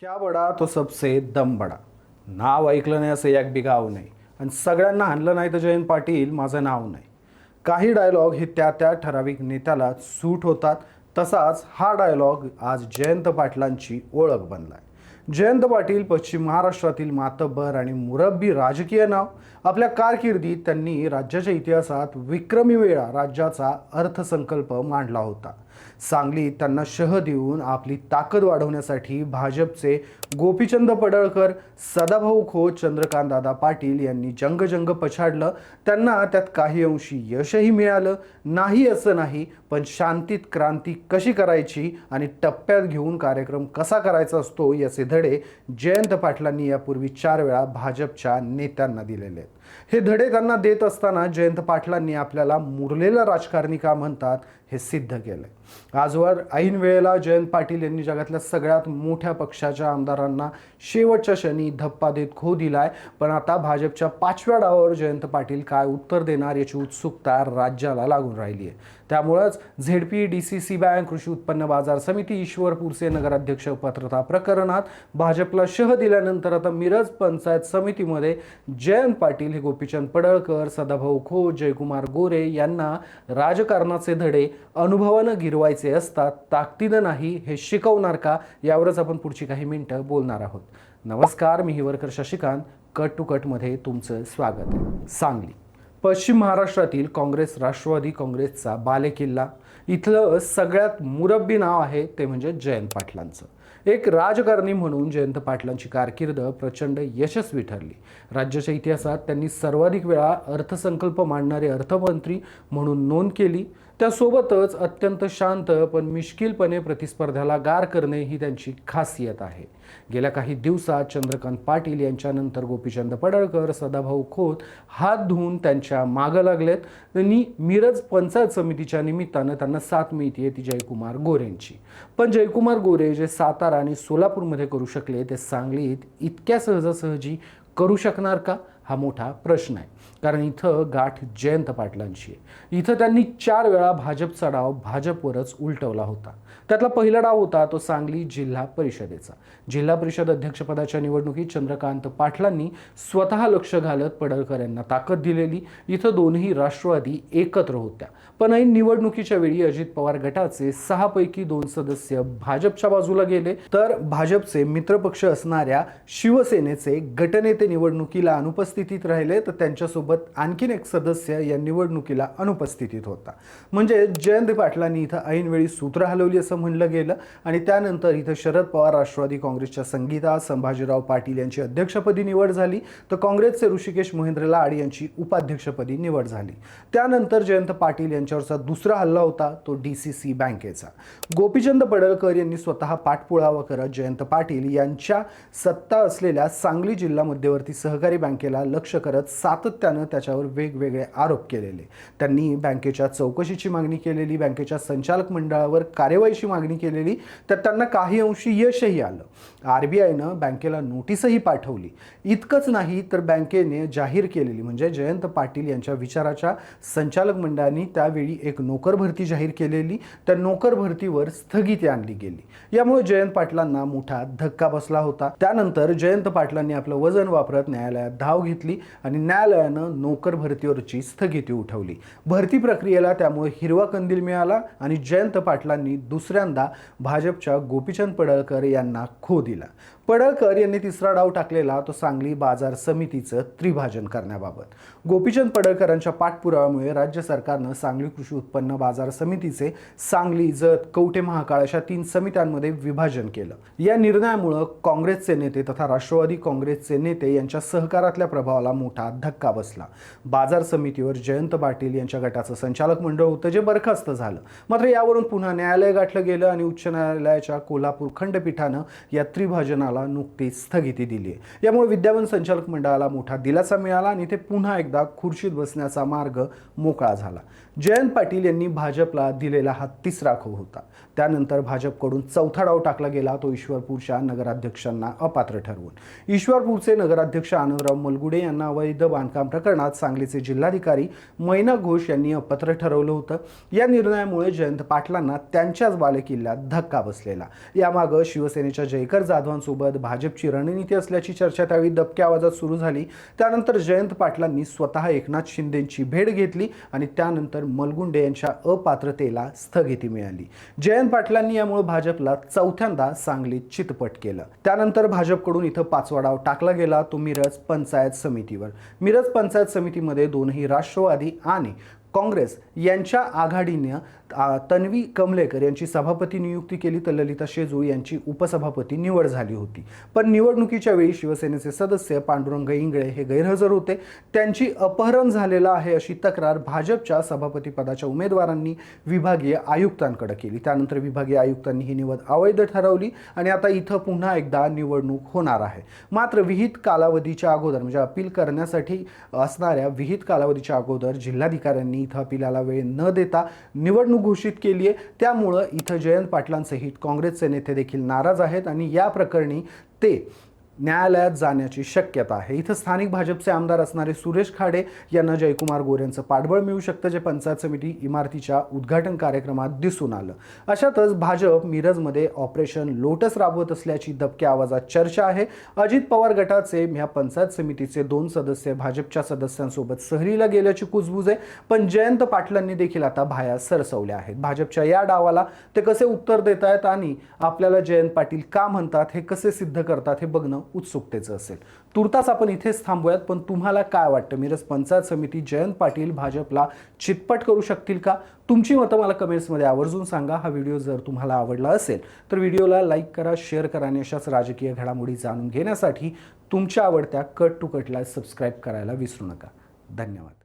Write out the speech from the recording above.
क्या बडा तो सबसे दम बडा. नाव ऐकलं नाही असं एक बी गाव नाही आणि सगळ्यांना आणलं नाही तर जयंत पाटील माझं नाव नाही. काही डायलॉग हे त्या त्या ठराविक नेत्याला सूट होतात. तसाच हा डायलॉग आज जयंत पाटलांची ओळख बनलाय. जयंत पाटील पश्चिम महाराष्ट्रातील मातब्बर आणि मुरब्बी राजकीय नाव. आपल्या कारकिर्दीत त्यांनी राज्याच्या इतिहासात विक्रमी वेळा राज्याचा अर्थसंकल्प मांडला होता. सांगलीत त्यांना शह देऊन आपली ताकद वाढवण्यासाठी भाजपचे गोपीचंद पडळकर, सदाभाऊ खोत, चंद्रकांतदादा पाटील यांनी जंग पछाडलं. त्यांना त्यात काही अंशी यशही मिळालं. नाही असं नाही, पण शांतीत क्रांती कशी करायची आणि टप्प्यात घेऊन कार्यक्रम कसा करायचा असतो याचे धडे जयंत पाटलांनी यापूर्वी 4 वेळा भाजपच्या नेत्यांना दिलेले आहेत. हे धडे त्यांना देत असताना जयंत पाटलांनी आपल्याला मुरलेला राजकारणी का म्हणतात हे सिद्ध केलंय. आजवर ऐन वेळेला जयंत पाटील यांनी जगातल्या सगळ्यात मोठ्या पक्षाच्या आमदारांना शेवटच्या क्षणी धप्पा देत खो दिलाय. पण आता भाजपच्या 5व्या डावावर जयंत पाटील काय उत्तर देणार याची उत्सुकता राज्याला लागून राहिली आहे. त्यामुळेच झेडपी, DCC बँक, कृषी उत्पन्न बाजार समिती, ईश्वरपूरचे नगराध्यक्ष पात्रता प्रकरणात भाजपला शह दिल्यानंतर आता मिरज पंचायत समितीमध्ये जयंत पाटील हे गोपीचंद पडळकर, सदाभाऊ खोत, जयकुमार गोरे यांना राजकारणाचे धडे अनुभवानं गिरवायचे असतात, ताकदीनं नाही. हे शिकवणार का, यावरच आपण पुढची काही मिनिटं बोलणार आहोत. नमस्कार, मी हिवरकर शशिकांत. कट टू कटमध्ये तुमचं स्वागत आहे. सांगली पश्चिम महाराष्ट्रातील काँग्रेस राष्ट्रवादी काँग्रेसचा बालेकिल्ला. इथलं सगळ्यात मुरब्बी नाव आहे ते म्हणजे जयंत पाटलांचं. एक राजकारणी म्हणून जयंत पाटलांची कारकीर्द प्रचंड यशस्वी ठरली. राज्याच्या इतिहासात त्यांनी सर्वाधिक वेळा अर्थसंकल्प मांडणारे अर्थमंत्री म्हणून नोंद केली. त्यासोबतच अत्यंत शांत पण मिश्किलपणे प्रतिस्पर्ध्याला गार करणे ही त्यांची खासियत आहे. गेल्या काही दिवसात चंद्रकांत पाटील यांच्यानंतर गोपीचंद पडळकर, सदाभाऊ खोत हात धुवून त्यांच्या मागं लागलेत. त्यांनी मिरज पंचायत समितीच्या निमित्तानं त्यांना साथ मिळते ती जयकुमार गोरेंची. पण जयकुमार गोरे जे सातारा आणि सोलापूरमध्ये करू शकले ते सांगलीत इतक्या सहजासहजी करू शकणार का, हा मोठा प्रश्न आहे. कारण इथं गाठ जयंत पाटलांची आहे. इथं त्यांनी 4 वेळा भाजपचा डाव भाजपवरच उलटवला होता. त्यातला पहिला डाव होता तो सांगली जिल्हा परिषदेचा. जिल्हा परिषद अध्यक्षपदाच्या निवडणुकीत चंद्रकांत पाटलांनी स्वतः लक्ष घालत पडळकर यांना ताकद दिलेली. इथं दोन्ही राष्ट्रवादी एकत्र होत्या. पण ऐन निवडणुकीच्या वेळी अजित पवार गटाचे 6 पैकी 2 सदस्य भाजपच्या बाजूला गेले, तर भाजपचे मित्रपक्ष असणाऱ्या शिवसेनेचे गटनेते निवडणुकीला अनुपस्थितीत राहिले. तर त्यांच्यासोबत आणखीन एक सदस्य या निवडणुकीला अनुपस्थितीत होता. म्हणजे जयंत पाटलांनी इथं ऐनवेळी सूत्र हलवली असं म्हणलं गेलं. आणि त्यानंतर इथं शरद पवार राष्ट्रवादी काँग्रेसच्या संगीता संभाजीराव पाटील यांची अध्यक्षपदी निवड झाली, तर काँग्रेसचे ऋषिकेश महेंद्र लाड यांची उपाध्यक्षपदी निवड झाली. त्यानंतर जयंत पाटील यांच्यावरचा दुसरा हल्ला होता तो DCC बँकेचा. गोपीचंद पडळकर यांनी स्वतः पाठपुरावा करत जयंत पाटील यांच्या सत्ता असलेल्या सांगली जिल्हा मध्यवर्ती सहकारी बँकेला लक्ष करत सातत्यानं त्याच्यावर वेगवेगळे आरोप केलेले. त्यांनी बँकेच्या चौकशीची मागणी केलेली, बँकेच्या संचालक मंडळावर कार्यवाहीची मागणी केलेली. तर त्यांना काही अंशी यशही आलं. RBIनं बँकेला नोटीसही पाठवली. इतकंच नाही तर बँकेने जाहीर केलेली म्हणजे जयंत पाटील यांच्या विचाराच्या संचालक मंडळाने त्यावेळी एक नोकर भरती जाहीर केलेली. त्या नोकर भरतीवर स्थगिती आणली गेली. यामुळे जयंत पाटलांना मोठा धक्का बसला होता. त्यानंतर जयंत पाटलांनी आपलं वजन वापरत न्यायालयात धाव घेतली आणि न्यायालयानं नोकर भरतीवरची स्थगिती उठवली. भरती प्रक्रियेला त्यामुळे हिरवा कंदील मिळाला आणि जयंत पाटलांनी दुसऱ्यांदा भाजपच्या गोपीचंद पडळकर यांना खो दिला. पडळकर यांनी तिसरा डाव टाकलेला तो सांगली बाजार समितीचं त्रिभाजन करण्याबाबत. गोपीचंद पडळकरांच्या पाठपुराव्यामुळे राज्य सरकारनं सांगली कृषी उत्पन्न बाजार समितीचे सांगली, जत, कवठे महाकाळ अशा 3 समित्यांमध्ये विभाजन केलं. या निर्णयामुळे काँग्रेसचे नेते तथा राष्ट्रवादी काँग्रेसचे नेते यांच्या सहकारातल्या प्रभावाला मोठा धक्का बसला. बाजार समितीवर जयंत पाटील यांच्या गटाचं संचालक मंडळ होतं जे बरखास्त झालं. मात्र यावरून पुन्हा न्यायालय गाठलं गेलं आणि उच्च न्यायालयाच्या कोल्हापूर खंडपीठानं या त्रिभाजनाला नुकतीच स्थगिती दिली आहे. यामुळे विद्यमान संचालक मंडळाला मोठा दिलासा मिळाला आणि ते पुन्हा एकदा खुर्चीत बसण्याचा मार्ग मोकळा झाला. जयंत पाटील यांनी भाजपला दिलेला हा तिसरा खो होता. त्यानंतर भाजपकडून चौथा डाव टाकला गेला तो ईश्वरपूरच्या नगराध्यक्षांना अपात्र ठरवून. ईश्वरपूरचे नगराध्यक्ष आनंदराव मलगुडे यांना अवैध बांधकाम प्रकरणात सांगलीचे जिल्हाधिकारी मैना घोष यांनी अपात्र ठरवलं होतं. या निर्णयामुळे जयंत पाटलांना त्यांच्याच बालेकिल्ल्यात धक्का बसलेला. यामागं शिवसेनेच्या जयकर जाधवांसोबत शिंदेसोबत भाजपची रणनीती असल्याची चर्चा त्यावेळी दबक्या आवाजात सुरू झाली। त्यानंतर जयंत पाटलांनी स्वतः एकनाथ शिंदेंची भेट घेतली आणि त्यानंतर मलगुंडे यांच्या अपात्रतेला स्थगिती मिळाली। जयंत पाटलांनी यामुळे भाजपला चौथ्यांदा सांगलीत चितपट केलं। त्यानंतर भाजपकडून इथं पाचवा डाव टाकला गेला, तो मिरज पंचायत समितीवर। मिरज पंचायत समितीमध्ये दोनही राष्ट्रवादी आणि काँग्रेस यांच्या आघाडीने तन्वी कमलेकर यांची सभापती नियुक्ती केली, तर ललिता शेजूळ यांची उपसभापती निवड झाली होती। पण निवडणुकीच्या वेळी शिवसेनेचे सदस्य पांडुरंग इंगळे हे गैरहजर होते, त्यांची अपहरण झालेलं आहे अशी तक्रार भाजपच्या सभापती पदाच्या उमेदवारांनी विभागीय आयुक्तांकडे केली। त्यानंतर विभागीय आयुक्तांनी ही निवड अवैध ठरवली आणि आता इथं पुन्हा एकदा निवडणूक होणार आहे। मात्र विहित कालावधीच्या अगोदर म्हणजे अपील करण्यासाठी असणाऱ्या विहित कालावधीच्या अगोदर जिल्हाधिकाऱ्यांनी इथं अपीलाला वेळ न देता निवडणूक घोषित केली आहे। त्यामुळे इथं जयंत पाटलांसहित काँग्रेसचे नेते देखील नाराज आहेत आणि या प्रकरणी ते न्यायालयात जाण्याची शक्यता आहे। इथं स्थानिक भाजपचे आमदार असणारे सुरेश खाडे यांना जयकुमार गोरेंचं पाठबळ मिळू शकतं, जे पंचायत समिती इमारतीच्या उद्घाटन कार्यक्रमात दिसून आलं। अशातच भाजप मिरजमध्ये ऑपरेशन लोटस राबवत असल्याची दबक्या आवाजात चर्चा आहे। अजित पवार गटाचे या पंचायत समितीचे 2 सदस्य भाजपच्या सदस्यांसोबत सहलीला गेल्याची कुजबूज आहे, पण जयंत पाटलांनी देखील आता भाया सरसवल्या आहेत। भाजपच्या या डावाला ते कसे उत्तर देत आहेत आणि आपल्याला जयंत पाटील का म्हणतात हे कसे सिद्ध करतात हे बघणं उत्सुकतेचं असेल। तुर्तास आपण इथेच थांबूयात, पण तुम्हाला काय वाटतं, मिरज पंचायत समिती जयंत पाटील भाजपला चितपट करू शकतील का? तुमची मतं मला कमेंट्समध्ये आवर्जून सांगा। हा व्हिडिओ जर तुम्हाला आवडला असेल तर व्हिडिओला लाईक करा, शेअर करा आणि अशाच राजकीय घडामोडी जाणून घेण्यासाठी तुमच्या आवडत्या कट टू कटला सबस्क्राईब करायला विसरू नका। धन्यवाद।